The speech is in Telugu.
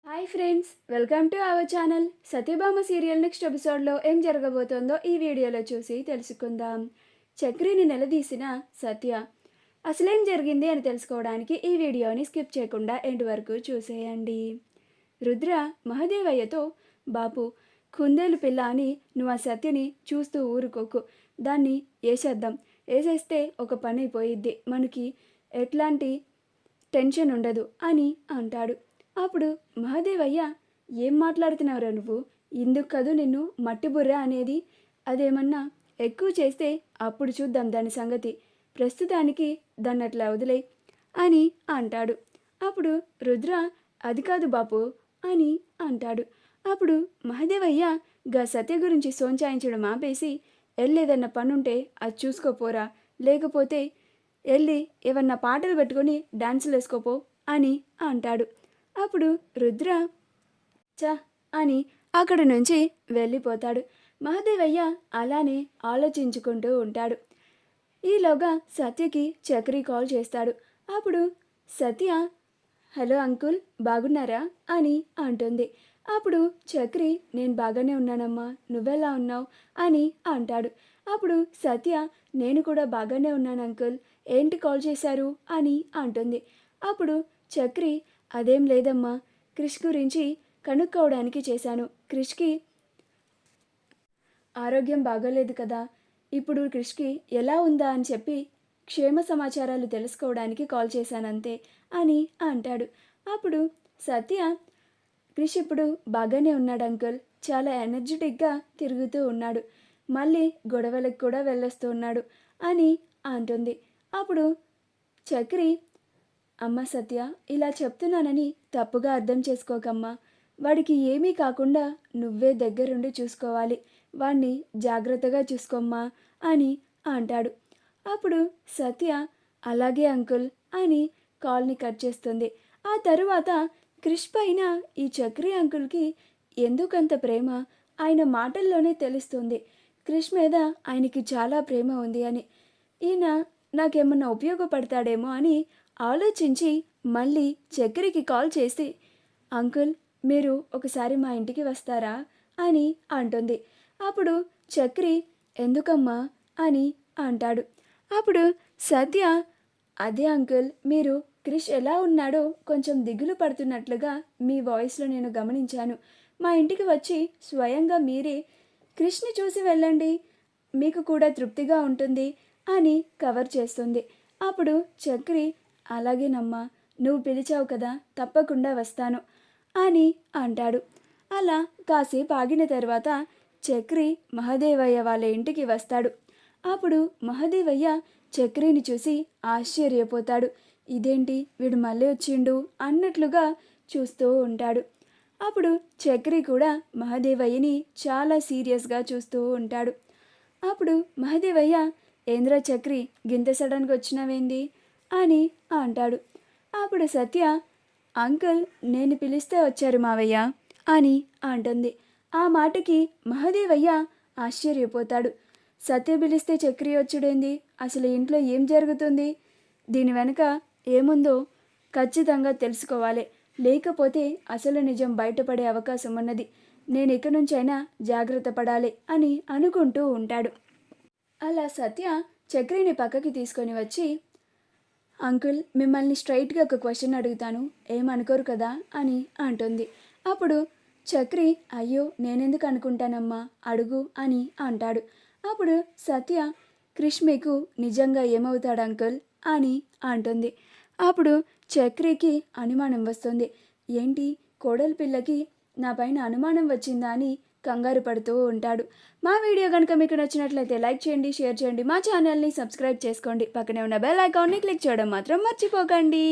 Hi friends, welcome to our channel. Satyabhama serial next ఎపిసోడ్లో ఏం జరగబోతోందో ఈ వీడియోలో చూసి తెలుసుకుందాం. చక్రిని నిలదీసిన సత్య అసలేం జరిగింది అని తెలుసుకోవడానికి ఈ వీడియోని స్కిప్ చేయకుండా ఎండ్ వరకు చూసేయండి. రుద్ర మహదేవయ్యతో, బాపు కుందేలు పిల్ల అని నువ్వు ఆ సత్యని చూస్తూ ఊరుకోకు, దాన్ని వేసేద్దాం, వేసేస్తే ఒక పని అయిపోయిద్ది, మనకి ఎట్లాంటి టెన్షన్ ఉండదు అని అంటాడు. అప్పుడు మహాదేవయ్య, ఏం మాట్లాడుతున్నావురా నువ్వు? ఇందుకు కదూ నిన్ను మట్టి బుర్ర అనేది, అదేమన్నా ఎక్కువ చేస్తే అప్పుడు చూద్దాం దాని సంగతి, ప్రస్తుతానికి దాన్ని అట్లా వదిలే అని అంటాడు. అప్పుడు రుద్ర, అది కాదు బాపు అని అంటాడు. అప్పుడు మహాదేవయ్య గా సత్య గురించి సోంచాయించడం ఆపేసి, వెళ్ళేదన్న పనుంటే అది చూసుకోపోరా, లేకపోతే వెళ్ళి ఏమన్నా పాటలు పెట్టుకొని డాన్సులు వేసుకోపో అని అంటాడు. అప్పుడు రుద్ర చ అని అక్కడి నుంచి వెళ్ళిపోతాడు. మహాదేవయ్య అలానే ఆలోచించుకుంటూ ఉంటాడు. ఈలోగా సత్యకి చక్రి కాల్ చేస్తాడు. అప్పుడు సత్య, హలో అంకుల్, బాగున్నారా అని అంటుంది. అప్పుడు చక్రి, నేను బాగానే ఉన్నానమ్మా, నువ్వెలా ఉన్నావు అని అంటాడు. అప్పుడు సత్య, నేను కూడా బాగానే ఉన్నాను అంకుల్, ఏంటి కాల్ చేశారు అని అంటుంది. అప్పుడు చక్రి, అదేం లేదమ్మా, క్రిష్ గురించి కనుక్కోవడానికి చేశాను. క్రిష్కి ఆరోగ్యం బాగోలేదు కదా, ఇప్పుడు క్రిష్కి ఎలా ఉందా అని చెప్పి క్షేమ సమాచారాలు తెలుసుకోవడానికి కాల్ చేశానంతే అని అంటాడు. అప్పుడు సత్య, క్రిష్ ఇప్పుడు బాగానే ఉన్నాడు అంకుల్, చాలా ఎనర్జెటిక్గా తిరుగుతూ ఉన్నాడు, మళ్ళీ గొడవలకు కూడా వెళ్ళొస్తూ ఉన్నాడు అని అంటుంది. అప్పుడు చక్రి, అమ్మ సత్య, ఇలా చెప్తున్నానని తప్పుగా అర్థం చేసుకోకమ్మా, వాడికి ఏమీ కాకుండా నువ్వే దగ్గరుండి చూసుకోవాలి, వాణ్ణి జాగ్రత్తగా చూసుకోమ్మా అని అంటాడు. అప్పుడు సత్య, అలాగే అంకుల్ అని కాల్ని కట్ చేస్తుంది. ఆ తరువాత క్రిష్ పైన ఈ చక్రి అంకుల్కి ఎందుకంత ప్రేమ ఆయన మాటల్లోనే తెలుస్తుంది. క్రిష్ మీద ఆయనకి చాలా ప్రేమ ఉంది అని. ఈయన నాకేమన్నా ఉపయోగపడతాడేమో అని ఆలోచించి మళ్ళీ చక్రికి కాల్ చేసి, అంకుల్ మీరు ఒకసారి మా ఇంటికి వస్తారా అని అంటుంది. అప్పుడు చక్రి, ఎందుకమ్మా అని అంటాడు. అప్పుడు సత్య, అదే అంకుల్, మీరు క్రిష్ ఎలా ఉన్నాడో కొంచెం దిగులు పడుతున్నట్లుగా మీ వాయిస్లో నేను గమనించాను, మా ఇంటికి వచ్చి స్వయంగా మీరే క్రిష్ని చూసి వెళ్ళండి, మీకు కూడా తృప్తిగా ఉంటుంది అని కవర్ చేస్తుంది. అప్పుడు చక్రి, అలాగేనమ్మా, నువ్వు పిలిచావు కదా, తప్పకుండా వస్తాను అని అంటాడు. అలా కాసేపు ఆగిన తర్వాత చక్రి మహదేవయ్య వాళ్ళ ఇంటికి వస్తాడు. అప్పుడు మహదేవయ్య చక్రిని చూసి ఆశ్చర్యపోతాడు. ఇదేంటి వీడు మళ్ళీ వచ్చిండు అన్నట్లుగా చూస్తూ ఉంటాడు. అప్పుడు చక్రి కూడా మహదేవయ్యని చాలా సీరియస్గా చూస్తూ ఉంటాడు. అప్పుడు మహదేవయ్య, ఏంద్ర చక్రి, గింత సడన్గా వచ్చినావేంది అని అంటాడు. అప్పుడు సత్య, అంకుల్ నేను పిలిస్తే వచ్చారు మావయ్య అని అంటుంది. ఆ మాటకి మహదేవయ్య ఆశ్చర్యపోతాడు. సత్య పిలిస్తే చక్రి వచ్చుడేంది, అసలు ఇంట్లో ఏం జరుగుతుంది, దీని వెనుక ఏముందో ఖచ్చితంగా తెలుసుకోవాలి, లేకపోతే అసలు నిజం బయటపడే అవకాశం ఉన్నది, నేను ఇక నుంచైనా జాగ్రత్త పడాలి అని అనుకుంటూ ఉంటాడు. అలా సత్య చక్రిని పక్కకి తీసుకొని వచ్చి, అంకుల్ మిమ్మల్ని స్ట్రైట్గా ఒక క్వశ్చన్ అడుగుతాను, ఏమనుకోరు కదా అని అంటుంది. అప్పుడు చక్రి, అయ్యో నేనెందుకు అనుకుంటానమ్మా, అడుగు అని అంటాడు. అప్పుడు సత్య, క్రిష్ మీకు నిజంగా ఏమవుతాడు అంకుల్ అని అంటుంది. అప్పుడు చక్రికి అనుమానం వస్తుంది. ఏంటి కోడలి పిల్లకి నా పైన అనుమానం వచ్చిందా అని కంగారు పడుతూ ఉంటాడు. మా వీడియో కనుక మీకు నచ్చినట్లయితే లైక్ చేయండి, షేర్ చేయండి, మా ఛానల్ని సబ్స్క్రైబ్ చేసుకోండి, పక్కనే ఉన్న బెల్ ఐకాన్ని క్లిక్ చేయడం మాత్రం మర్చిపోకండి.